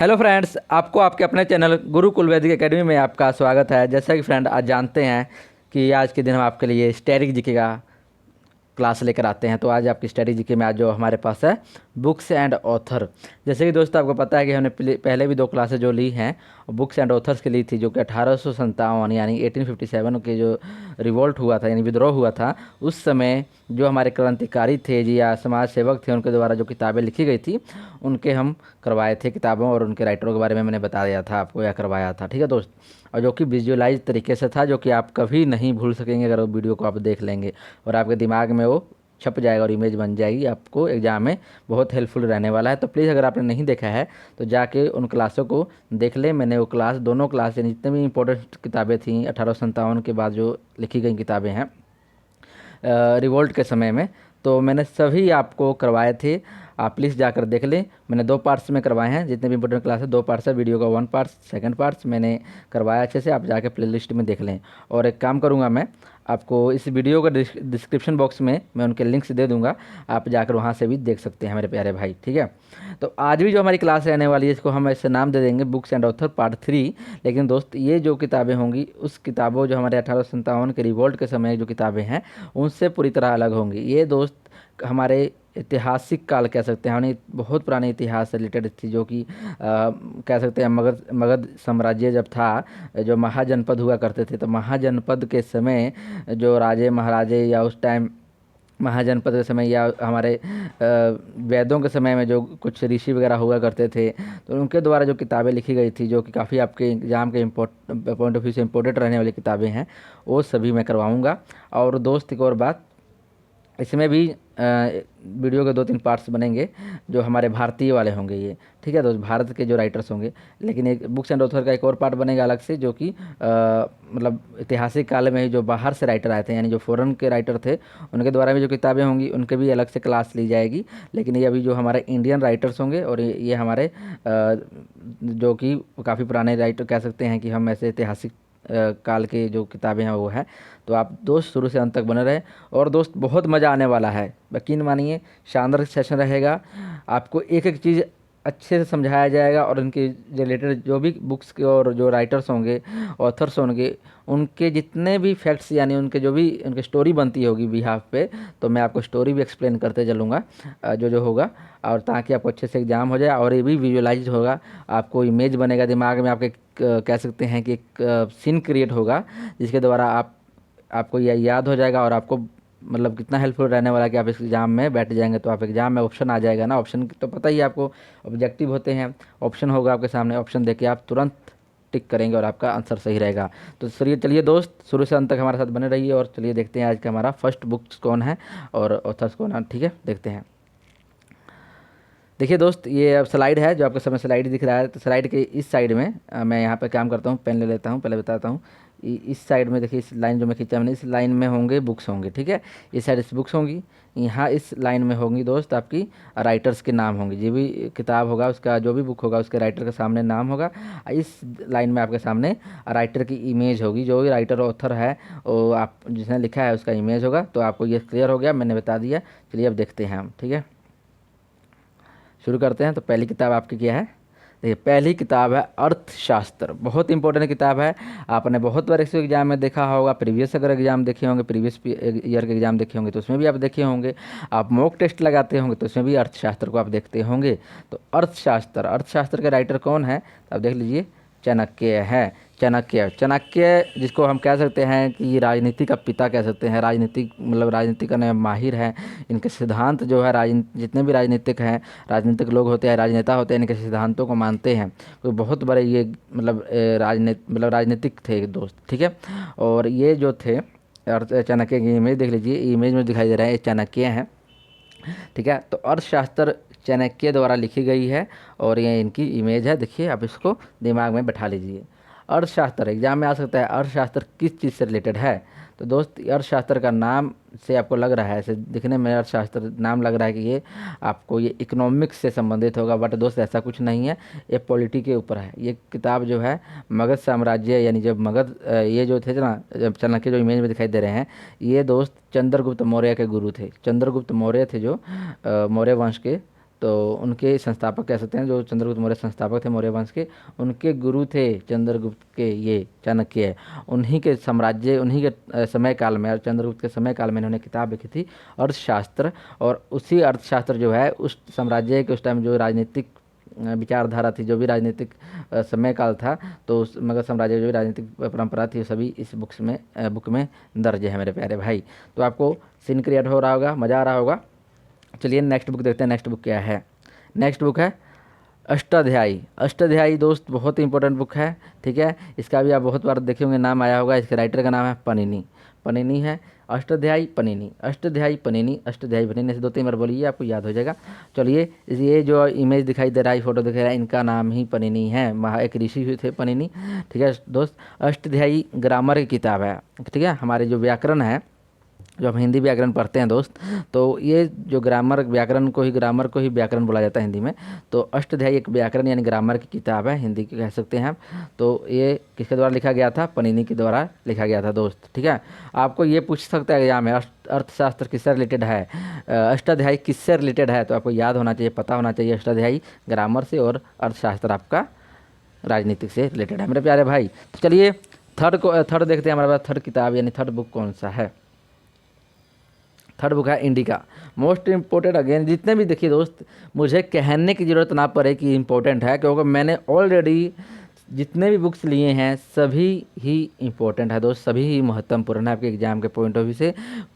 Hello friends, आपको आपके अपने चैनल गुरुकुल वैदिक एकेडमी में आपका स्वागत है। जैसा कि फ्रेंड आज जानते हैं कि आज के दिन हम आपके लिए स्टैटिक जीके का क्लास लेकर आते हैं। तो आज आपकी स्टडी जीके में आज जो हमारे पास है बुक्स एंड ऑथर। जैसे कि दोस्तों आपको पता है कि हमने पहले भी दो क्लासेज जो ली हैं बुक्स एंड ऑथर्स के ली थी, जो कि 1857 यानी 1857 के जो रिवोल्ट हुआ था यानी विद्रोह हुआ था, उस समय जो हमारे क्रांतिकारी थे जी या समाज सेवक थे, उनके द्वारा जो किताबें लिखी गई थी उनके हम करवाए थे किताबों, और उनके राइटरों के बारे में मैंने बता दिया था आपको या करवाया था। ठीक है दोस्त, और जो कि विजुअलाइज तरीके से था, जो कि आप कभी नहीं भूल सकेंगे अगर वो वीडियो को आप देख लेंगे और आपके दिमाग में वो छप जाएगा और इमेज बन जाएगी। आपको एग्जाम में बहुत हेल्पफुल रहने वाला है। तो प्लीज़ अगर आपने नहीं देखा है तो जाके उन क्लासों को देख लें। मैंने वो क्लास दोनों क्लास यानी जितने भी इंपॉर्टेंट किताबें थी 1857 के बाद जो लिखी गई किताबें हैं रिवोल्ट के समय में, तो मैंने सभी आपको करवाए थे। आप प्लीज़ जाकर देख लें। मैंने दो पार्ट्स में करवाए हैं, जितने भी इंपॉर्टेंट क्लास है दो पार्ट्स है। वीडियो का वन पार्ट सेकंड पार्ट्स मैंने करवाया अच्छे से, आप जाकर प्लेलिस्ट में देख लें। और एक काम करूँगा, मैं आपको इस वीडियो का डिस्क्रिप्शन बॉक्स में मैं उनके लिंक्स दे दूँगा, आप जाकर वहाँ से भी देख सकते हैं मेरे प्यारे भाई। ठीक है, तो आज भी जो हमारी क्लास रहने वाली है इसको हम ऐसे नाम दे देंगे बुक्स एंड ऑथर पार्ट 3। लेकिन दोस्त ये जो किताबें होंगी उस किताबों जो हमारे 1857 के रिवोल्ट के समय जो किताबें हैं उनसे पूरी तरह अलग होंगी। ये दोस्त हमारे ऐतिहासिक काल कह सकते हैं, यानी बहुत पुराने इतिहास से रिलेटेड थी, जो कि कह सकते हैं मगध मगध साम्राज्य जब था, जो महाजनपद हुआ करते थे, तो महाजनपद के समय जो राजे महाराजे या उस टाइम महाजनपद के समय या हमारे वेदों के समय में जो कुछ ऋषि वगैरह हुआ करते थे, तो उनके द्वारा जो किताबें लिखी गई थी, जो कि काफ़ी आपके एग्ज़ाम के पॉइंट ऑफ व्यू से इम्पोर्टेंट रहने वाली किताबें हैं, वो सभी मैं करवाऊँगा। और दोस्त एक और बात, इसमें भी वीडियो के दो तीन पार्ट्स बनेंगे जो हमारे भारतीय वाले होंगे ये। ठीक है दोस्त, भारत के जो राइटर्स होंगे। लेकिन एक बुक्स एंड ऑथर का एक और पार्ट बनेगा अलग से, जो कि मतलब ऐतिहासिक काल में ही जो बाहर से राइटर आए थे, यानी जो फॉरेन के राइटर थे, उनके द्वारा भी जो किताबें होंगी उनके भी अलग से क्लास ली जाएगी। लेकिन ये अभी जो हमारे इंडियन राइटर्स होंगे, और ये हमारे जो कि काफ़ी पुराने राइटर कह सकते हैं कि हम ऐसे ऐतिहासिक काल के जो किताबें हैं वो है। तो आप दोस्त शुरू से अंत तक बने रहे। और दोस्त बहुत मज़ा आने वाला है, यकीन मानिए, शानदार सेशन रहेगा। आपको एक एक चीज़ अच्छे से समझाया जाएगा, और उनके रिलेटेड जो भी बुक्स के और जो राइटर्स होंगे, ऑथर्स होंगे, उनके जितने भी फैक्ट्स यानी उनके जो भी उनकी स्टोरी बनती होगी बिहाफ पे, तो मैं आपको स्टोरी भी एक्सप्लेन करते चलूँगा जो जो होगा, और ताकि आपको अच्छे से एग्जाम हो जाए। और ये भी विजुअलाइज होगा, आपको इमेज बनेगा दिमाग में आपके, कह सकते हैं कि एक सीन क्रिएट होगा, जिसके द्वारा आपको यह याद हो जाएगा। और आपको मतलब कितना हेल्पफुल रहने वाला है कि आप इस एग्ज़ाम में बैठ जाएंगे तो आप एग्ज़ाम में ऑप्शन आ जाएगा ना, ऑप्शन तो पता ही है आपको, ऑब्जेक्टिव होते हैं, ऑप्शन होगा आपके सामने, ऑप्शन देके आप तुरंत टिक करेंगे और आपका आंसर सही रहेगा। तो चलिए दोस्त, शुरू से अंत तक हमारे साथ बने रहिए, और चलिए देखते हैं आज का हमारा फर्स्ट बुक्स कौन है और ऑथर्स कौन है। ठीक है, देखते हैं। देखिए दोस्त, ये अब स्लाइड है, जो आपके सामने स्लाइड दिख रहा है, तो स्लाइड के इस साइड में मैं यहाँ पे काम करता हूँ, पेन ले लेता हूँ, पहले बताता हूँ। इस साइड में देखिए, इस लाइन जो मैं खींचा मैंने, इस लाइन में होंगे बुक्स होंगे। ठीक है, इस साइड इस बुक्स होंगी, यहाँ इस लाइन में होंगी दोस्त आपकी राइटर्स के नाम होंगे। जो भी किताब होगा उसका, जो भी बुक होगा उसके राइटर के सामने नाम होगा। इस लाइन में आपके सामने राइटर की इमेज होगी, जो भी राइटर ऑथर है वो आप जिसने लिखा है उसका इमेज होगा। तो आपको ये क्लियर हो गया, मैंने बता दिया। चलिए अब देखते हैं हम। ठीक है, शुरू करते हैं। तो पहली किताब आपकी क्या है? देखिए, पहली किताब है अर्थशास्त्र। बहुत इंपॉर्टेंट किताब है, आपने बहुत बार इसको एग्जाम में देखा होगा। प्रीवियस अगर एग्जाम देखे होंगे, प्रीवियस ईयर के एग्जाम देखे होंगे तो उसमें भी आप देखे होंगे। आप मॉक टेस्ट लगाते होंगे तो उसमें भी अर्थशास्त्र को आप देखते होंगे। तो अर्थशास्त्र, अर्थशास्त्र के राइटर कौन है? तो आप देख लीजिए, चाणक्य है। चाणक्य, चाणक्य जिसको हम कह सकते हैं कि राजनीति का पिता कह सकते हैं, राजनीतिक मतलब राजनीति करने में माहिर है। इनके सिद्धांत जो है, जितने भी राजनीतिक हैं, राजनीतिक लोग होते हैं, राजनेता होते हैं, इनके सिद्धांतों को मानते हैं। तो बहुत बड़े ये मतलब राजनीतिक थे दोस्त। ठीक है, और ये जो थे चाणक्य की इमेज देख लीजिए, इमेज में दिखाई दे रहा है, ये चाणक्य हैं। ठीक है, तो अर्थशास्त्र चाणक्य द्वारा लिखी गई है, और ये इनकी इमेज है। देखिए, आप इसको दिमाग में बैठा लीजिए। अर्थशास्त्र एग्जाम में आ सकता है, अर्थशास्त्र किस चीज़ से रिलेटेड है? तो दोस्त, अर्थशास्त्र का नाम से आपको लग रहा है, ऐसे दिखने में अर्थशास्त्र नाम लग रहा है कि ये आपको ये इकोनॉमिक्स से संबंधित होगा, बट दोस्त ऐसा कुछ नहीं है, ये पॉलिटी के ऊपर है। ये किताब जो है मगध साम्राज्य, यानी जब मगध ये जो थे ना, जब चाणक्य जो इमेज में दिखाई दे रहे हैं, ये दोस्त चंद्रगुप्त मौर्य के गुरु थे। चंद्रगुप्त मौर्य थे जो मौर्य वंश के तो उनके संस्थापक कह सकते हैं, जो चंद्रगुप्त मौर्य संस्थापक थे मौर्य वंश के, उनके गुरु थे चंद्रगुप्त के ये चाणक्य। उन्हीं के साम्राज्य, उन्हीं के समय काल में, और चंद्रगुप्त के समय काल में इन्होंने किताब लिखी थी अर्थशास्त्र। और उसी अर्थशास्त्र जो है उस साम्राज्य के उस टाइम जो राजनीतिक विचारधारा थी, जो भी राजनीतिक समय काल था, तो उस मगध साम्राज्य की जो भी राजनीतिक परंपरा थी, सभी इस बुक में दर्ज है मेरे प्यारे भाई। तो आपको सीन क्रिएट हो रहा होगा, मज़ा आ रहा होगा। चलिए नेक्स्ट बुक देखते हैं। नेक्स्ट बुक क्या है? नेक्स्ट बुक है अष्टाध्यायी। अष्टाध्यायी दोस्त बहुत ही इंपॉर्टेंट बुक है, ठीक है। इसका भी आप बहुत बार देखे होंगे, नाम आया होगा। इसके राइटर का नाम है पनिनी। पनिनी है अष्टाध्यायी पनिनी, अष्टाध्यायी पनिनी, अष्टाध्यायी पनिनी से 2-3 बार बोलिए, आपको याद हो जाएगा। चलिए, ये जो इमेज दिखाई दे रहा है, फोटो दिख रहा है, इनका नाम ही पनिनी है। एक ऋषि हुए थे पनिनी, ठीक है दोस्त। अष्टाध्यायी ग्रामर की किताब है, ठीक है। हमारे जो व्याकरण है, जो हम हिंदी व्याकरण पढ़ते हैं दोस्त, तो ये जो ग्रामर, व्याकरण को ही, ग्रामर को ही व्याकरण बोला जाता है हिंदी में। तो अष्टाध्यायी एक व्याकरण यानी ग्रामर की किताब है, हिंदी की कह सकते हैं आप। तो ये किसके द्वारा लिखा गया था? पनिनी के द्वारा लिखा गया था दोस्त, ठीक है। आपको ये पूछ सकता है एग्जाम में, अर्थशास्त्र किससे रिलेटेड है, अष्टाध्यायी किससे रिलेटेड है? तो आपको याद होना चाहिए, पता होना चाहिए, अष्टाध्यायी ग्रामर से और अर्थशास्त्र आपका राजनीतिक से रिलेटेड है मेरे प्यारे भाई। तो चलिए थर्ड देखते हैं, हमारे पास थर्ड किताब यानी थर्ड बुक कौन सा है? थर्ड बुक है इंडिका। मोस्ट इम्पोर्टेंट, अगेन जितने भी, देखिए दोस्त, मुझे कहने की ज़रूरत ना पड़े कि इम्पोर्टेंट है, क्योंकि मैंने ऑलरेडी जितने भी बुक्स लिए हैं सभी ही इम्पोर्टेंट है दोस्त, सभी ही महत्वपूर्ण है आपके एग्ज़ाम के पॉइंट ऑफ व्यू से।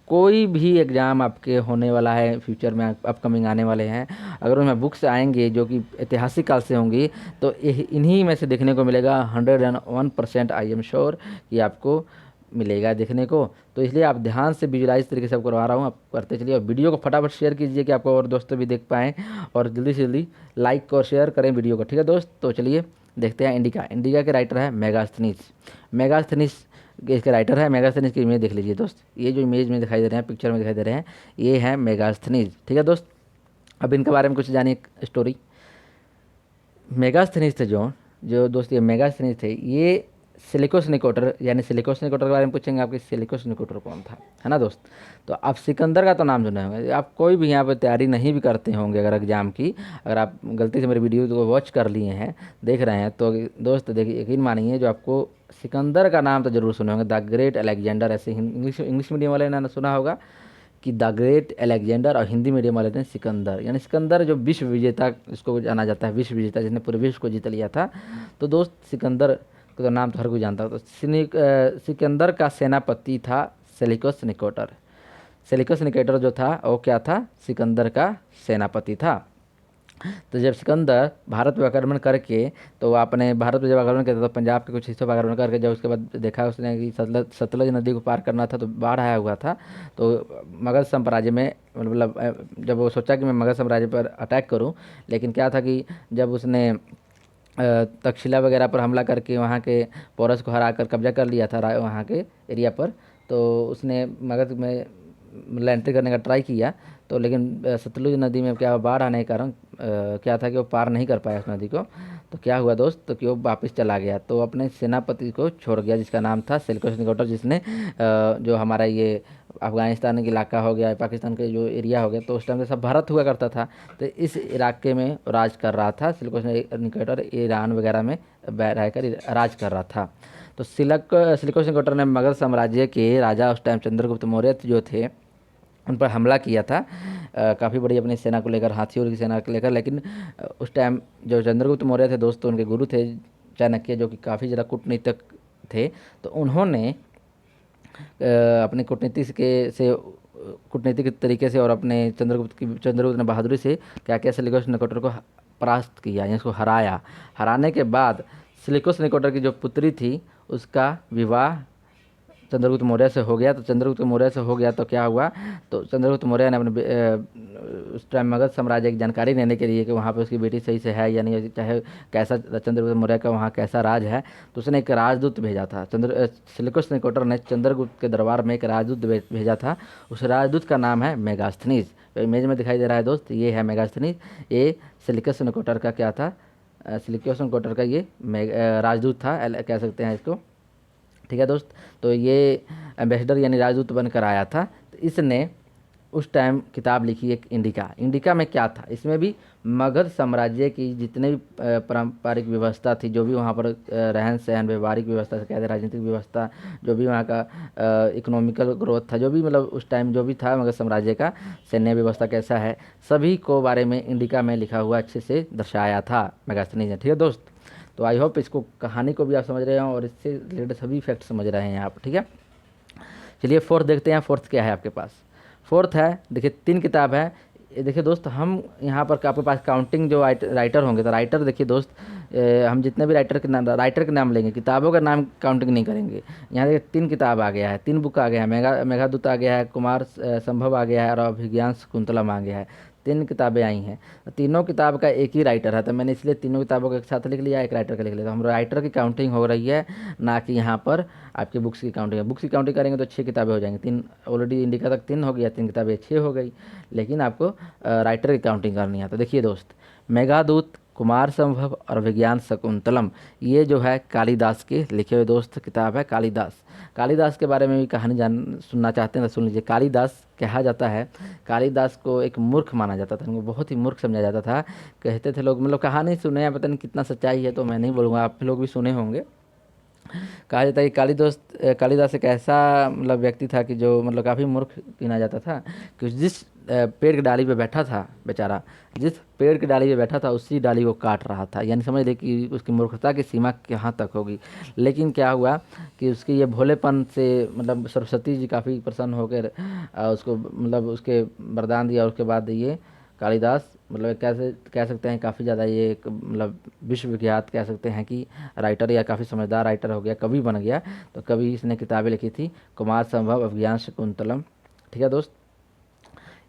कोई भी एग्ज़ाम आपके होने वाला है फ्यूचर में, अपकमिंग आने वाले हैं, अगर उनमें बुक्स आएंगे जो कि ऐतिहासिक काल से होंगी, तो इन्हीं में से देखने को मिलेगा। 101% आई एम श्योर कि आपको मिलेगा देखने को। तो इसलिए आप ध्यान से विजुलाइज तरीके से आप करवा रहा हूँ, आप करते चलिए। और वीडियो को फटाफट शेयर कीजिए कि आपको और दोस्तों भी देख पाएँ, और जल्दी से जल्दी लाइक और शेयर करें वीडियो को, ठीक है दोस्त। तो चलिए देखते हैं इंडिका। इंडिका के राइटर है मेगास्थनीज। मेगास्थनीज इसके राइटर है। मेगास्थनीज की इमेज देख लीजिए दोस्त, ये जो इमेज में दिखाई दे रहे हैं, पिक्चर में दिखाई दे रहे हैं, ये है मेगास्थनीज, ठीक है दोस्त। अब इनके बारे में कुछ जानिए स्टोरी। मेगास्थनीज थे जो जो दोस्त, ये मेगास्थनीज थे, ये सिलिकोस निकोटर, यानी सिलिकोस निकोटर के बारे में पूछेंगे आपके, सिलिकोस निकोटर कौन था, है ना दोस्त। तो आप सिकंदर का तो नाम सुने होंगे। आप कोई भी यहाँ पर तैयारी नहीं भी करते होंगे अगर एग्जाम की, अगर आप गलती से मेरे वीडियो को वॉच कर लिए हैं, देख रहे हैं, तो दोस्त देखिए, यकीन मानिए, जो आपको सिकंदर का नाम तो जरूर सुने होंगे, द ग्रेट अलेक्जेंडर। ऐसे इंग्लिश मीडियम वाले ने सुना होगा कि द ग्रेट अलेक्जेंडर, और हिंदी मीडियम वाले थे सिकंदर, यानी सिकंदर जो विश्व विजेता, इसको जाना जाता है विश्व विजेता, जिसने पूरे विश्व को जीत लिया था। तो दोस्त सिकंदर का तो नाम तो हर कोई जानता हो। तो सिकंदर का सेनापति था सेलिकस निकोटर। सेलिकस निकोटर जो था वो क्या था? सिकंदर का सेनापति था। तो जब सिकंदर भारत पे आक्रमण करके, तो आपने भारत पे जब आक्रमण किया तो पंजाब के कुछ हिस्सों पर आक्रमण करके, जब उसके बाद देखा उसने कि सतलज नदी को पार करना था, तो बाढ़ आया हुआ था। तो मगध साम्राज्य में, मतलब जब वो सोचा कि मैं मगध साम्राज्य पर अटैक करूं, लेकिन क्या था कि जब उसने तक्षशिला वगैरह पर हमला करके वहाँ के पोरस को हरा कर कब्जा कर लिया था वहाँ के एरिया पर, तो उसने मगध में एंट्री करने का ट्राई किया। तो लेकिन सतलुज नदी में क्या बाढ़ आने के कारण क्या था कि वो पार नहीं कर पाया उस नदी को। तो क्या हुआ दोस्त, तो कि वो वापस चला गया, तो अपने सेनापति को छोड़ गया, जिसका नाम था सेल्यूकस निकोटर, जिसने जो हमारा ये अफ़गानिस्तान का इलाका हो गया, पाकिस्तान के जो एरिया हो गया, तो उस टाइम से सब भारत हुआ करता था, तो इस इलाके में राज कर रहा था सेल्यूकस निकोटर। ईरान वगैरह में रहकर राज कर रहा था। तो सेल्यूकस निकोटर ने मगध साम्राज्य के राजा उस टाइम चंद्रगुप्त मौर्य जो थे, उन पर हमला किया था, काफ़ी बड़ी अपनी सेना को लेकर, हाथियों की सेना को लेकर। लेकिन उस टाइम जो चंद्रगुप्त मौर्य थे दोस्तों, उनके गुरु थे चाणक्य, जो कि काफ़ी ज़्यादा कूटनीतिक थे। तो उन्होंने अपनी कूटनीतिक तरीके से और अपने चंद्रगुप्त ने बहादुरी से क्या किया, सेल्यूकस निकोटर को परास्त किया, यानी उसको हराया। हराने के बाद सेल्यूकस निकोटर की जो पुत्री थी, उसका विवाह चंद्रगुप्त मौर्य से हो गया। तो चंद्रगुप्त मौर्य से हो गया तो क्या हुआ, तो चंद्रगुप्त मौर्य ने अपने उस टाइम मगध साम्राज्य की जानकारी लेने के लिए कि वहाँ पे उसकी बेटी सही से है या नहीं, चाहे कैसा चंद्रगुप्त मौर्य का वहाँ कैसा राज है, तो उसने एक राजदूत भेजा था। सेल्यूकस निकोटर ने चंद्रगुप्त के दरबार में एक राजदूत भेजा था। उस राजदूत का नाम है मेगास्थनीज। तो इमेज में दिखाई दे रहा है दोस्त, ये है मेगास्थनीज। ये सेल्यूकस निकोटर का क्या था, सेल्यूकस निकोटर का ये राजदूत था, कह सकते हैं इसको, ठीक है दोस्त। तो ये एम्बेसडर यानी राजदूत बनकर आया था। तो इसने उस टाइम किताब लिखी एक इंडिका। इंडिका में क्या था, इसमें भी मगध साम्राज्य की जितने भी पारंपरिक व्यवस्था थी, जो भी वहाँ पर रहन सहन व्यवहारिक व्यवस्था से कहते राजनीतिक व्यवस्था, जो भी वहाँ का इकोनॉमिकल ग्रोथ था, जो भी मतलब उस टाइम जो भी था मगध साम्राज्य का सैन्य व्यवस्था कैसा है, सभी को बारे में इंडिका में लिखा हुआ अच्छे से दर्शाया था मेगास्थनीज ने। ठीक है दोस्त, तो आई होप इसको कहानी को भी आप समझ रहे हो और इससे रिलेटेड सभी फैक्ट समझ रहे हैं आप। ठीक है, चलिए फोर्थ देखते हैं। फोर्थ क्या है आपके पास? फोर्थ है, देखिए 3 किताब है। ये देखिए दोस्त, हम यहाँ पर आपके पास काउंटिंग जो राइटर होंगे, तो राइटर देखिए दोस्त, हम जितने भी राइटर के नाम लेंगे, किताबों का नाम काउंटिंग नहीं करेंगे। यहाँ देखिए 3 किताब आ गया है, 3 बुक आ गया है, मेघादूत आ गया है, कुमार संभव आ गया है और अभिज्ञान शकुंतलम आ गया है। 3 किताबें आई हैं, तीनों किताब का एक ही राइटर है, तो मैंने इसलिए तीनों किताबों के साथ लिख लिया, एक राइटर का लिख लिया। तो हम राइटर की काउंटिंग हो रही है, ना कि यहाँ पर आपकी बुक्स की काउंटिंग है। बुक्स की काउंटिंग करेंगे तो 6 किताबें हो जाएंगी, 3 ऑलरेडी इंडिका तक 3 हो गया, 3 किताबें 6 हो गई, लेकिन आपको राइटर की काउंटिंग करनी है। तो देखिए दोस्त, मेघादूत, कुमार संभव और विज्ञान शकुंतलम, ये जो है कालिदास के लिखे हुए दोस्त किताब है। कालिदास, कालिदास के बारे में भी कहानी सुनना चाहते हैं तो सुन लीजिए। कालिदास कहा जाता है, कालिदास को एक मूर्ख माना जाता था, उनको बहुत ही मूर्ख समझा जाता था। कहते थे लोग, मतलब कहानी सुने हैं, पता नहीं कितना सच्चाई है, तो मैं नहीं बोलूँगा, आप लोग भी सुने होंगे। कहा जाता है कि कालिदास एक ऐसा मतलब व्यक्ति था कि जो मतलब काफ़ी मूर्ख गिना जाता था, कि जिस पेड़ की डाली पे बैठा था बेचारा, जिस पेड़ की डाली पे बैठा था उसी डाली को काट रहा था। यानी समझ ले कि उसकी मूर्खता की सीमा कहाँ तक होगी। लेकिन क्या हुआ कि उसके ये भोलेपन से मतलब सरस्वती जी काफ़ी प्रसन्न होकर उसको मतलब उसके वरदान दिया। उसके बाद ये कालिदास मतलब कैसे कह सकते हैं, काफ़ी ज़्यादा ये एक मतलब विश्वविख्यात कह सकते हैं कि राइटर, या काफ़ी समझदार राइटर हो गया, कवि बन गया। तो कवि इसने किताबें लिखी थी, कुमार संभव, अभिज्ञान शकुंतलम। ठीक है दोस्त,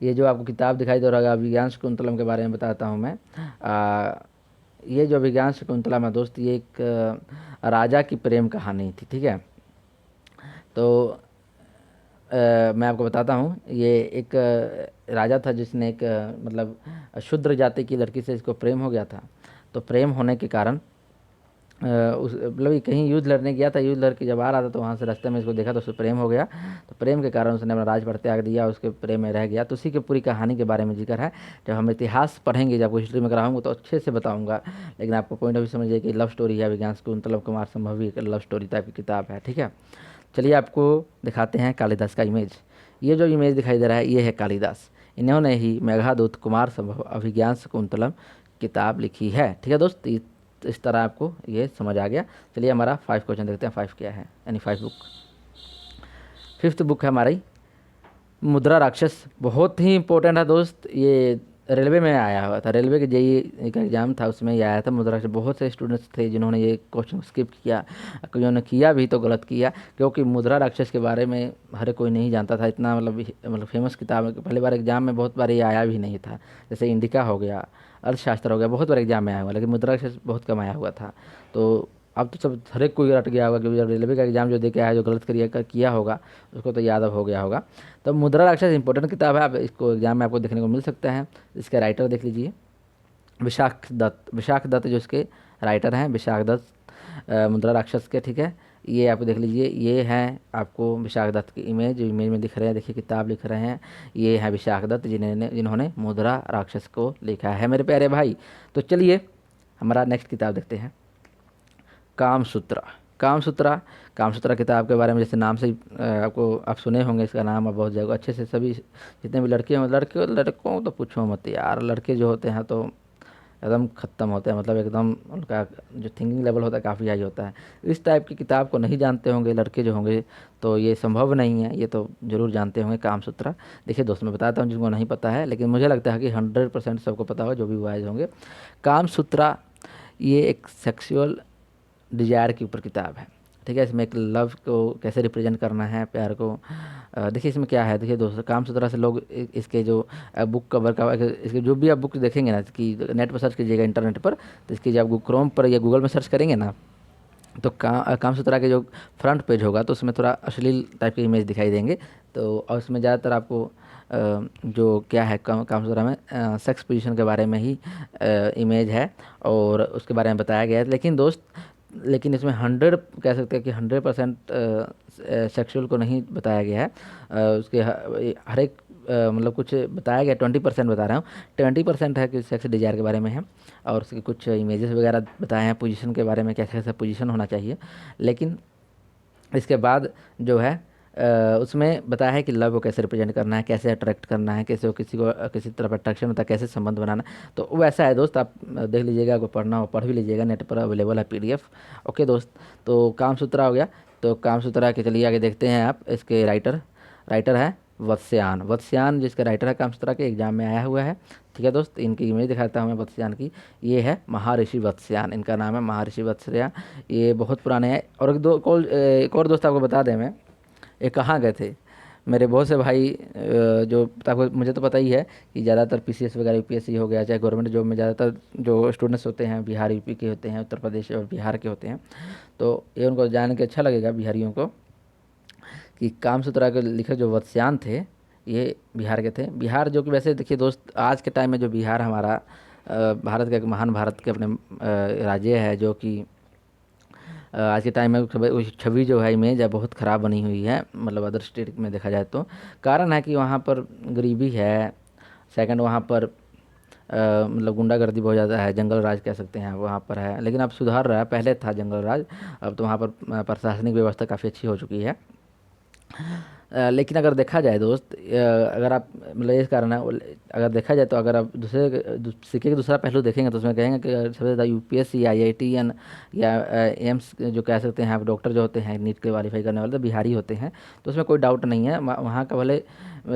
ये जो आपको किताब दिखाई दे रहा है अभिज्ञान शकुंतलम के बारे में बताता हूँ मैं। ये जो अभिज्ञान शकुंतलम है दोस्त, ये एक राजा की प्रेम कहानी थी। ठीक है, तो मैं आपको बताता हूँ, ये एक राजा था जिसने एक मतलब शूद्र जाति की लड़की से इसको प्रेम हो गया था। तो प्रेम होने के कारण उस मतलब ये कहीं युद्ध लड़ने गया था, युद्ध लड़ के जब आ रहा था तो वहाँ से रास्ते में इसको देखा तो उससे प्रेम हो गया। तो प्रेम के कारण उसने अपना राजपाट त्याग दिया, उसके प्रेम में रह गया। तो उसी की पूरी कहानी के बारे में जिक्र है। जब हम इतिहास पढ़ेंगे, जब हिस्ट्री में कराऊंगा तो अच्छे से बताऊंगा, लेकिन आपको पॉइंट ऑफ व्यू समझिए कि लव स्टोरी है। विज्ञान शकुंतलम कुमार संभव भी एक लव स्टोरी टाइप की किताब है। ठीक है, चलिए आपको दिखाते हैं कालिदास का इमेज। ये जो इमेज दिखाई दे रहा है, ये है कालिदास। इन्होंने ही मेघादूत, कुमार संभव, अभिज्ञान शकुंतलम किताब लिखी है। ठीक है दोस्त, इस तरह आपको ये समझ आ गया। चलिए हमारा 5 क्वेश्चन देखते हैं। 5 क्या है, यानी 5 बुक। 5th बुक है हमारी मुद्रा राक्षस। बहुत ही इंपॉर्टेंट है दोस्त, ये रेलवे में आया हुआ था, रेलवे के जेईई का एग्जाम था, उसमें ये आया था मुद्रा राक्षस। बहुत से स्टूडेंट्स थे जिन्होंने ये क्वेश्चन स्किप किया, जिन्होंने किया भी तो गलत किया, क्योंकि मुद्रा राक्षस के बारे में हर कोई नहीं जानता था। इतना मतलब फेमस किताब है, पहली बार एग्जाम में बहुत बार ये आया भी नहीं था। जैसे इंडिका हो गया, अर्थशास्त्र हो गया, बहुत बार एग्जाम में आया हुआ, लेकिन मुद्रा राक्षस बहुत कम आया हुआ था। तो अब तो सब हर एक कोई रट गया होगा, क्योंकि जब रेलवे का एग्जाम जो दे के आया, जो गलत किया होगा उसको तो याद अब हो गया होगा। तो मुद्रा राक्षस इंपॉर्टेंट किताब है, आप इसको एग्जाम में आपको देखने को मिल सकता है। इसके राइटर देख लीजिए, विशाख दत्त। विशाख दत्त जो इसके राइटर हैं, विशाख दत्त मुद्रा राक्षस के। ठीक है, ये आप देख लीजिए, ये हैं आपको विशाख दत्त की इमेज, जो इमेज में दिख रहे हैं, देखिए किताब लिख रहे हैं, ये है विशाख दत्त जिन्होंने मुद्रा राक्षस को लिखा है मेरे प्यारे भाई। तो चलिए हमारा नेक्स्ट किताब देखते हैं, कामसूत्रा। कामसूत्रा, कामसूत्रा किताब के बारे में जैसे नाम से ही आपको आप सुने होंगे इसका नाम, और बहुत जगह अच्छे से सभी जितने भी लड़के हैं, लड़कों तो पूछो मत यार, लड़के जो होते हैं तो एकदम ख़त्म होते हैं, मतलब एकदम उनका जो थिंकिंग लेवल होता है काफ़ी हाई होता है। इस टाइप की किताब को नहीं जानते होंगे लड़के जो होंगे, तो ये संभव नहीं है, ये तो ज़रूर जानते होंगे कामसूत्रा। देखिए दोस्त, मैं बताता हूँ जिनको नहीं पता है, लेकिन मुझे लगता है कि 100% सबको पता होगा जो भी वाइज होंगे। कामसूत्रा ये एक सेक्सुअल डिजायर के ऊपर किताब है। ठीक है, इसमें एक लव को कैसे रिप्रेजेंट करना है, प्यार को। देखिए इसमें क्या है, देखिए दोस्तों, कामसूत्रा से लोग इसके जो बुक कवर का, इसके जो भी आप बुक देखेंगे ना, कि नेट पर सर्च कीजिएगा इंटरनेट पर, तो इसकी जब आप क्रोम पर या गूगल में सर्च करेंगे ना, तो कामसूत्रा के जो फ्रंट पेज होगा तो उसमें थोड़ा अश्लील टाइप के इमेज दिखाई देंगे। तो और उसमें ज़्यादातर आपको जो क्या है कामसूत्रा में सेक्स पोजीशन के बारे में ही इमेज है और उसके बारे में बताया गया है। लेकिन दोस्त लेकिन इसमें 100 कह सकते हैं कि 100% सेक्सुअल को नहीं बताया गया है। उसके हर एक मतलब कुछ बताया गया, 20% बता रहा हूँ। 20% है कि सेक्स डिजायर के बारे में है, और उसके कुछ इमेजेस वगैरह बताए हैं पोजीशन के बारे में, कैसे कैसा पोजीशन होना चाहिए। लेकिन इसके बाद जो है उसमें बताया है कि लव को कैसे रिप्रेजेंट करना है, कैसे अट्रैक्ट करना है, कैसे वो किसी को किसी तरफ अट्रैक्शन होता है, कैसे संबंध बनाना है। तो वैसा है दोस्त, आप देख लीजिएगा, आपको पढ़ना हो पढ़ भी लीजिएगा, नेट पर अवेलेबल है पीडीएफ। ओके दोस्त, तो काम सूत्रा हो गया। तो काम सूत्रा के चलिए आगे देखते हैं। आप इसके राइटर राइटर है वत्स्यान। वत्स्यान जिसके राइटर है काम सूत्रा के, एग्जाम में आया हुआ है। ठीक है दोस्त, इनकी इमेज दिखाता हूँ मैं वत्स्यान की। ये है महर्षि वत्स्यान, इनका नाम है महर्षि वत्स्यान। ये बहुत पुराने हैं। और एक और दोस्त आपको बता दें, मैं ये कहाँ गए थे, मेरे बहुत से भाई जो आपको, मुझे तो पता ही है कि ज़्यादातर पीसीएस वगैरह यूपीएससी हो गया, चाहे गवर्नमेंट जॉब में ज़्यादातर जो स्टूडेंट्स होते हैं बिहार यूपी के होते हैं, उत्तर प्रदेश और बिहार के होते हैं। तो ये उनको जान के अच्छा लगेगा बिहारियों को कि काम सूत्रा के लिखे जो वत्स्यान थे, ये बिहार के थे। बिहार जो कि वैसे देखिए दोस्त, आज के टाइम में जो बिहार हमारा भारत का एक महान, भारत के अपने राज्य है, जो कि आज के टाइम में छवि जो है, इमेज है, बहुत ख़राब बनी हुई है, मतलब अदर स्टेट में देखा जाए तो। कारण है कि वहाँ पर गरीबी है। सेकंड, वहाँ पर मतलब गुंडागर्दी बहुत ज़्यादा है, जंगल राज कह सकते हैं वहाँ पर है। लेकिन अब सुधार रहा है, पहले था जंगल राज, अब तो वहाँ पर प्रशासनिक व्यवस्था काफ़ी अच्छी हो चुकी है। लेकिन अगर देखा जाए दोस्त, अगर आप मतलब इस कारण है, अगर देखा जाए तो अगर आप सिक्के का दूसरा पहलू देखेंगे तो उसमें कहेंगे कि सबसे ज़्यादा यूपीएससी या आईआईटी या एम्स जो कह सकते हैं आप, डॉक्टर जो होते हैं नीट क्वालिफाई करने वाले, तो बिहारी होते हैं। तो उसमें कोई डाउट नहीं है। वहाँ का भले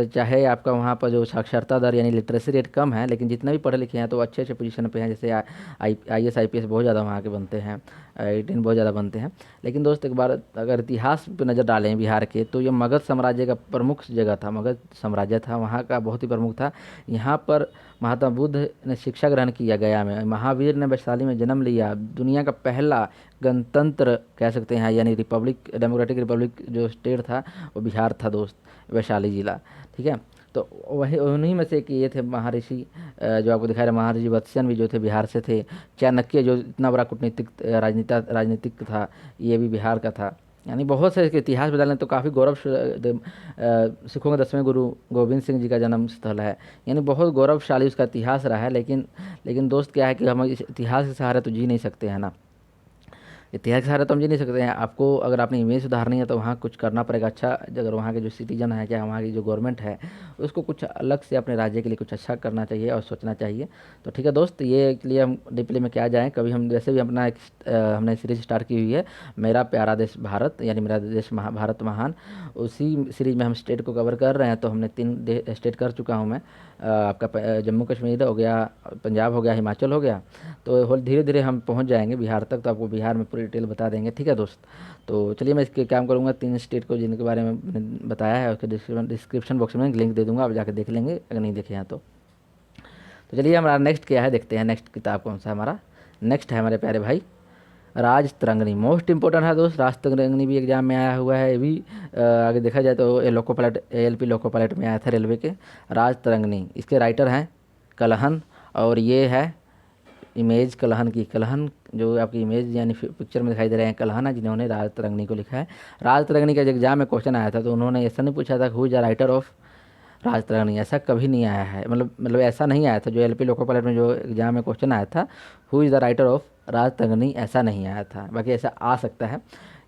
चाहे आपका वहाँ पर जो साक्षरता दर यानी लिटरेसी रेट कम है, लेकिन जितने भी पढ़े लिखे हैं तो अच्छे अच्छे पोजीशन पे हैं। जैसे आईएएस आईपीएस बहुत ज़्यादा वहाँ के बनते हैं, आईआईटी बहुत ज़्यादा बनते हैं। लेकिन दोस्त एक बार अगर इतिहास पे नज़र डालें बिहार के, तो ये मगध साम्राज्य का प्रमुख जगह था। मगध साम्राज्य था वहाँ का, बहुत ही प्रमुख था। यहाँ पर महात्मा बुद्ध ने शिक्षा ग्रहण किया गया में, महावीर ने वैशाली में जन्म लिया। दुनिया का पहला गणतंत्र कह सकते हैं यानी रिपब्लिक, डेमोक्रेटिक रिपब्लिक जो स्टेट था वो बिहार था दोस्त, वैशाली जिला। ठीक है, तो वही उन्हीं में से एक ये थे महर्षि, जो आपको दिखा रहे महर्षि वत्स्यान भी जो थे बिहार से थे। चाणक्य जो इतना बड़ा कूटनीतिक राजनीतिक था, ये भी बिहार का था। यानी बहुत से इसके इतिहास बदलने तो काफ़ी सिखों के 10वें गुरु गोविंद सिंह जी का जन्म स्थल है। यानी बहुत गौरवशाली उसका इतिहास रहा है। लेकिन दोस्त क्या है कि हम इस इतिहास के सहारे तो जी नहीं सकते हैं ना। इतिहास के सहारे तो हम जी नहीं सकते हैं। आपको अगर अपनी इमेज सुधारनी है तो वहाँ कुछ करना पड़ेगा अच्छा। अगर वहाँ के जो सिटीजन है, क्या वहाँ की जो गवर्नमेंट है, उसको कुछ अलग से अपने राज्य के लिए कुछ अच्छा करना चाहिए और सोचना चाहिए। तो ठीक है दोस्त, ये के लिए हम डीपली में क्या जाएँ, कभी हम वैसे भी अपना हमने सीरीज स्टार्ट की हुई है, मेरा प्यारा देश भारत, यानी मेरा देश भारत महान। उसी सीरीज में हम स्टेट को कवर कर रहे हैं। तो हमने 3 स्टेट कर चुका हूँ मैं। आपका जम्मू कश्मीर हो गया, पंजाब हो गया, हिमाचल हो गया। तो धीरे धीरे हम पहुंच जाएंगे बिहार तक, तो आपको बिहार में पूरी डिटेल बता देंगे। ठीक है दोस्त, तो चलिए मैं इसके काम करूँगा। 3 स्टेट को जिनके बारे में मैंने बताया है, उसके डिस्क्रिप्शन बॉक्स में लिंक दे दूँगा, आप जाकर देख लेंगे अगर नहीं देखे हैं तो चलिए हमारा नेक्स्ट क्या है देखते हैं। नेक्स्ट किताब कौन सा हमारा नेक्स्ट है हमारे प्यारे भाई, राज तरंगनी। मोस्ट इंपॉर्टेंट है दोस्त, राज तरंगनी भी एग्जाम में आया हुआ है। ये भी आगे देखा जाए तो ये loco pilot, ALP loco pilot में आया था रेलवे के। राज तरंगनी, इसके राइटर हैं कलहन, और ये है इमेज कलहन की। कलहन जो आपकी इमेज यानी पिक्चर में दिखाई दे रहे हैं, कलहन है जिन्होंने राज तरंगनी को लिखा है। राज तरंगनी का एग्जाम में क्वेश्चन आया था, तो उन्होंने ऐसा नहीं पूछा था who is the writer of Raj Tarangini, ऐसा कभी नहीं आया है। मतलब ऐसा नहीं आया था। जो एलपी लोको पायलट में जो एग्जाम में क्वेश्चन आया था, who is the writer of Raj Tarangini, ऐसा नहीं आया था। बाकी ऐसा आ सकता है।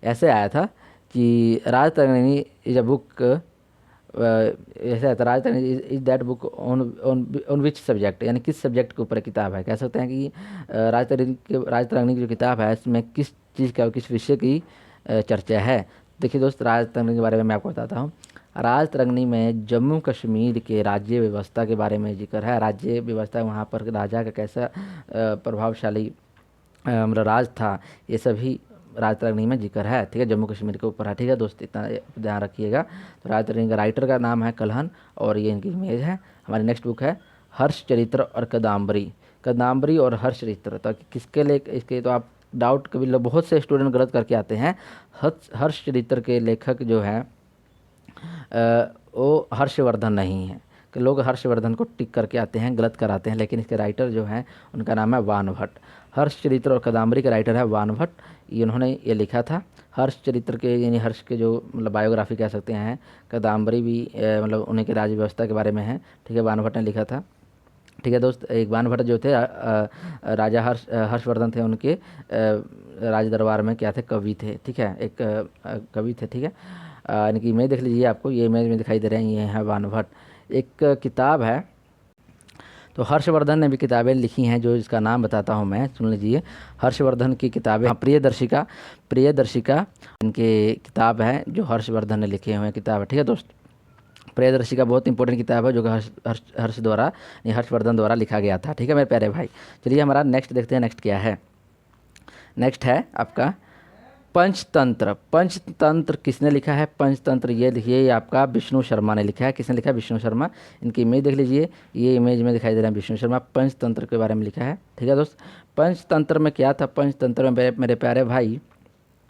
ऐसे आया था कि राज तरंगनी इज अ बुक, ऐसा आया था, Raj Tarangini is that book on which subject, यानी किस सब्जेक्ट के ऊपर किताब है। कह सकते हैं कि राज तरंगनी की जो किताब है इसमें किस चीज़ का, किस विषय की चर्चा है। देखिए दोस्त, राज तरंगनी के बारे में मैं आपको बताता हूँ। राज तरंगनी में जम्मू कश्मीर के राज्य व्यवस्था के बारे में जिक्र है। राज्य व्यवस्था, वहाँ पर राजा का कैसा प्रभावशाली मतलब राज था, ये सभी राज तरंगनी में जिक्र है। ठीक है, जम्मू कश्मीर के ऊपर है। ठीक है दोस्त, इतना ध्यान रखिएगा। तो राज तरंगनी का राइटर का नाम है कलहन, और ये इनकी इमेज है। हमारी नेक्स्ट बुक है हर्ष चरित्र और कदम्बरी। कदम्बरी और हर्ष चरित्र, तो किसके लिए, इसके तो आप डाउट कभी बहुत से स्टूडेंट गलत करके आते हैं। हर्ष चरित्र के लेखक जो है वो हर्षवर्धन नहीं है, कि लोग हर्षवर्धन को टिक करके आते हैं, गलत कराते हैं। लेकिन इसके राइटर जो हैं उनका नाम है वान भट्ट। हर्षचरित्र और कदम्बरी का राइटर है वान भट्ट। ये उन्होंने ये लिखा था। हर्ष चरित्र के यानी हर्ष के जो मतलब बायोग्राफी कह सकते हैं, कादम्बरी भी मतलब उन्हीं के राज्य व्यवस्था के बारे में है। ठीक है, बाणभट्ट ने लिखा था। ठीक है दोस्त, एक बाणभट्ट जो थे राजा हर्षवर्धन थे, उनके राज दरबार में क्या थे, कवि थे। ठीक है, एक कवि थे। ठीक है, इनकी इमेज देख लीजिए, आपको ये इमेज में दिखाई दे रहे हैं, ये है बाणभट्ट। एक किताब है, तो हर्षवर्धन ने भी किताबें लिखी हैं, जो इसका नाम बताता हूँ मैं, सुन लीजिए। हर्षवर्धन की किताबें, हाँ, प्रियदर्शिका, प्रियदर्शिका इनकी किताब है जो हर्षवर्धन ने लिखे हुए किताब है। ठीक है दोस्त, प्रियदर्शिका बहुत इंपॉर्टेंट किताब है, जो कि हर्ष द्वारा यानी हर्षवर्धन द्वारा लिखा गया था। ठीक है मेरे प्यारे भाई, चलिए हमारा नेक्स्ट देखते हैं, नेक्स्ट क्या है। नेक्स्ट है आपका पंचतंत्र। पंचतंत्र किसने लिखा है? पंचतंत्र ये देखिए, ये आपका विष्णु शर्मा ने लिखा है। किसने लिखा है? विष्णु शर्मा। इनकी इमेज देख लीजिए, ये इमेज में दिखाई दे रहा है विष्णु शर्मा, पंचतंत्र के बारे में लिखा है। ठीक है दोस्त, पंचतंत्र में क्या था? पंचतंत्र में मेरे प्यारे भाई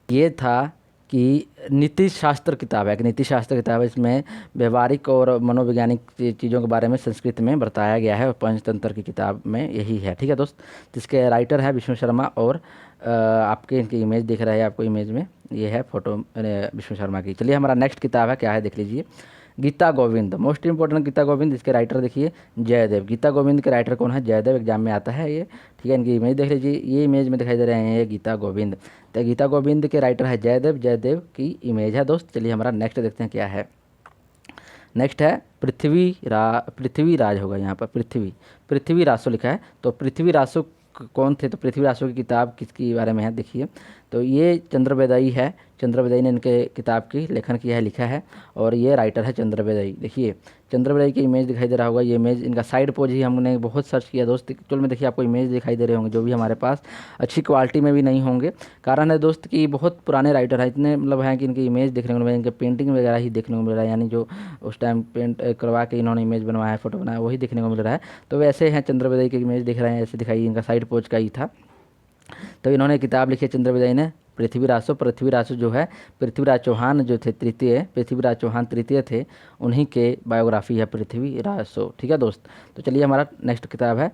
ये था कि नीति शास्त्र किताब है, कि नीति शास्त्र किताब है। इसमें व्यवहारिक और मनोवैज्ञानिक चीज़ों के बारे में संस्कृत में बताया गया है, और पंचतंत्र की किताब में यही है। ठीक है दोस्त, जिसके राइटर है विष्णु शर्मा, और आपके इनकी इमेज दिख रहा है आपको, इमेज में ये है फोटो विष्णु शर्मा की। चलिए हमारा नेक्स्ट किताब है, क्या है देख लीजिए, गीता गोविंद। मोस्ट इंपॉर्टेंट गीता गोविंद, इसके राइटर देखिए जयदेव। गीता गोविंद के राइटर कौन है? जयदेव, एग्जाम में आता है ये। ठीक है, इनकी इमेज देख लीजिए, ये इमेज में दिखाई दे रहे हैं ये गीता गोविंद। तो गीता गोविंद के राइटर है जयदेव, जयदेव की इमेज है दोस्त। चलिए हमारा नेक्स्ट देखते हैं क्या है। नेक्स्ट है पृथ्वीराज होगा यहाँ पर, पृथ्वीरासो लिखा है। तो पृथ्वीरासो कौन थे? तो पृथ्वीरासो की किताब किसके बारे में है देखिए, तो ये चंद्रवेदाई है। चंद्रवेदाई ने इनके किताब की लेखन किया है, लिखा है, और ये राइटर है चंद्रवेदाई। देखिए चंद्रवेदाई की इमेज दिखाई दे रहा होगा, ये इमेज इनका साइड पोज ही हमने बहुत सर्च किया दोस्त, एक्चुअल में देखिए आपको इमेज दिखाई दे रहे होंगे, जो भी हमारे पास अच्छी क्वालिटी में भी नहीं होंगे। कारण है दोस्त कि बहुत पुराने राइटर हैं, इतने मतलब हैं कि इनकी इमेज देखने को मिल रहा है, इनके पेंटिंग वगैरह ही देखने को मिल रहा है, यानी जो उस टाइम पेंट करवा के इन्होंने इमेज बनवाया है, फोटो बनाया, वही देखने को मिल रहा है। तो वैसे हैं चंद्रवेदाई की इमेज दिख रहे हैं, ऐसे दिखाई, इनका साइड पोज का ही था। तो इन्होंने किताब लिखी है चंद्रवेदाई ने, पृथ्वीरासो जो है, पृथ्वीराज चौहान जो थे तृतीय, पृथ्वीराज चौहान तृतीय थे, उन्हीं के बायोग्राफी है पृथ्वीरासो। ठीक है दोस्त, तो चलिए हमारा नेक्स्ट किताब है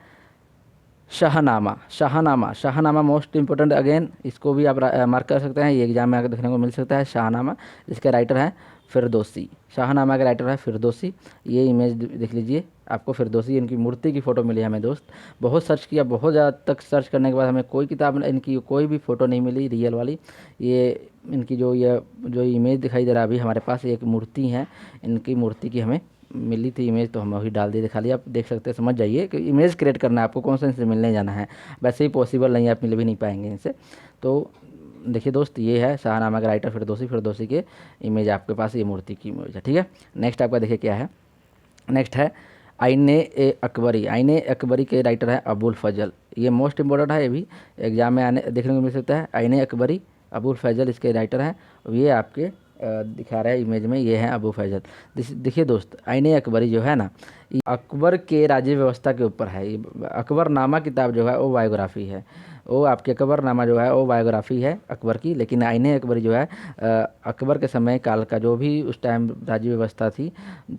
Shahnameh. Shahnameh most important, again इसको भी आप मार्क कर सकते हैं, ये एग्जाम में आकर देखने को मिल सकता है। शाहनामा, इसके राइटर हैं फिरदौसी। शाहनामा के राइटर है फिरदौसी। ये इमेज देख लीजिए, आपको फिरदौसी इनकी मूर्ति की फ़ोटो मिली हमें दोस्त। बहुत सर्च किया, बहुत ज़्यादा तक सर्च करने के बाद हमें कोई किताब इनकी कोई भी फ़ोटो नहीं मिली रियल वाली। ये इनकी जो इमेज दिखाई दे रहा है अभी हमारे पास, एक मूर्ति है, इनकी मूर्ति की हमें मिली थी इमेज, तो हम वही डाल दिए, दिखा लिया। आप देख सकते हैं, समझ जाइए कि इमेज क्रिएट करना है आपको, कौन सा इनसे मिलने जाना है, वैसे ही पॉसिबल नहीं है, आप मिल भी नहीं पाएंगे इनसे। तो देखिए दोस्त, ये है शाहनामा का राइटर फिरदौसी के इमेज आपके पास, ये मूर्ति की इमेज है। ठीक है, नेक्स्ट आपका देखिए क्या है। नेक्स्ट है आईने अकबरी के राइटर है अबुल फजल। ये मोस्ट इंपॉर्टेंट है, ये भी एग्जाम में आने देखने को मिल सकता है। आईने अकबरी, अबुल फजल इसके राइटर हैं। ये आपके दिखा रहा है इमेज में, ये है अबू फैजल। देखिए दोस्त, आईने अकबरी जो है ना, ये अकबर के राज्य व्यवस्था के ऊपर है। ये अकबरनामा किताब जो है वो बायोग्राफी है, वो आपके अकबरनामा जो है वो बायोग्राफी है अकबर की। लेकिन आईने अकबरी जो है अकबर के समय काल का जो भी उस टाइम राज्य व्यवस्था थी,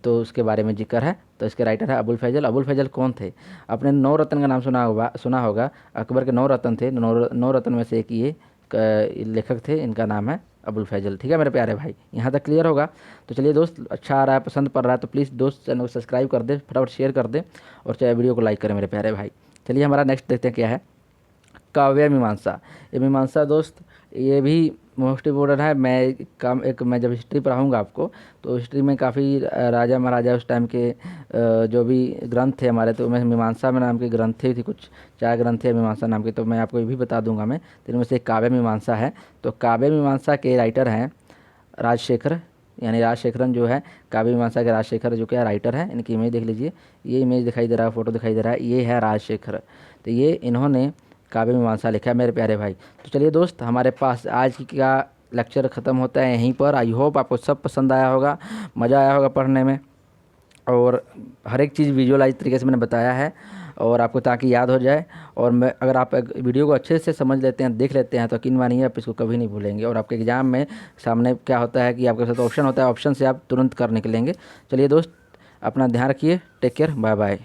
तो उसके बारे में जिक्र है। तो इसके राइटर है अबुल फैजल। अबुल फैजल कौन थे? अपने 9 रत्न का नाम सुना होगा। अकबर के 9 रत्न थे, 9 रत्न में से एक ये लेखक थे, इनका नाम है अबुल फैजल। ठीक है मेरे प्यारे भाई, यहाँ तक क्लियर होगा। तो चलिए दोस्त, अच्छा आ रहा है, पसंद पड़ रहा है तो प्लीज़ दोस्त चैनल को सब्सक्राइब कर दे, फटाफट शेयर कर दे, और चाहे वीडियो को लाइक करें मेरे प्यारे भाई। चलिए हमारा नेक्स्ट देखते हैं क्या है, काव्य मीमांसा। ये मीमांसा दोस्त, ये भी मोस्ट इम्पोर्टेंट है। मैं जब हिस्ट्री पढ़ाऊँगा आपको, तो हिस्ट्री में काफ़ी राजा महाराजा उस टाइम के जो भी ग्रंथ थे हमारे, तो मैं मीमांसा में नाम के ग्रंथ थी कुछ 4 ग्रंथ थे मीमांसा नाम के, तो मैं आपको ये भी बता दूंगा मैं। तो इनमें से एक काव्य मीमांसा है। तो काव्य मीमांसा के राइटर हैं राजशेखर, यानी राजशेखरन जो है, काव्य मीमांसा के राजशेखर जो क्या राइटर है। इनकी इमेज देख लीजिए, ये इमेज दिखाई दे रहा है, फोटो दिखाई दे रहा है, ये है राजशेखर। तो ये इन्होंने काव्य मीमांसा लिखा है मेरे प्यारे भाई। तो चलिए दोस्त, हमारे पास आज की का लेक्चर ख़त्म होता है यहीं पर। आई होप आपको सब पसंद आया होगा, मज़ा आया होगा पढ़ने में, और हर एक चीज़ विजुअलाइज तरीके से मैंने बताया है, और आपको ताकि याद हो जाए। और मैं अगर आप वीडियो को अच्छे से समझ लेते हैं, देख लेते हैं, तो यकीन मानिए आप इसको कभी नहीं भूलेंगे। और आपके एग्ज़ाम में सामने क्या होता है कि आपके साथ ऑप्शन होता है, ऑप्शन से आप तुरंत कर निकलेंगे। चलिए दोस्त, अपना ध्यान रखिए, टेक केयर, बाय बाय।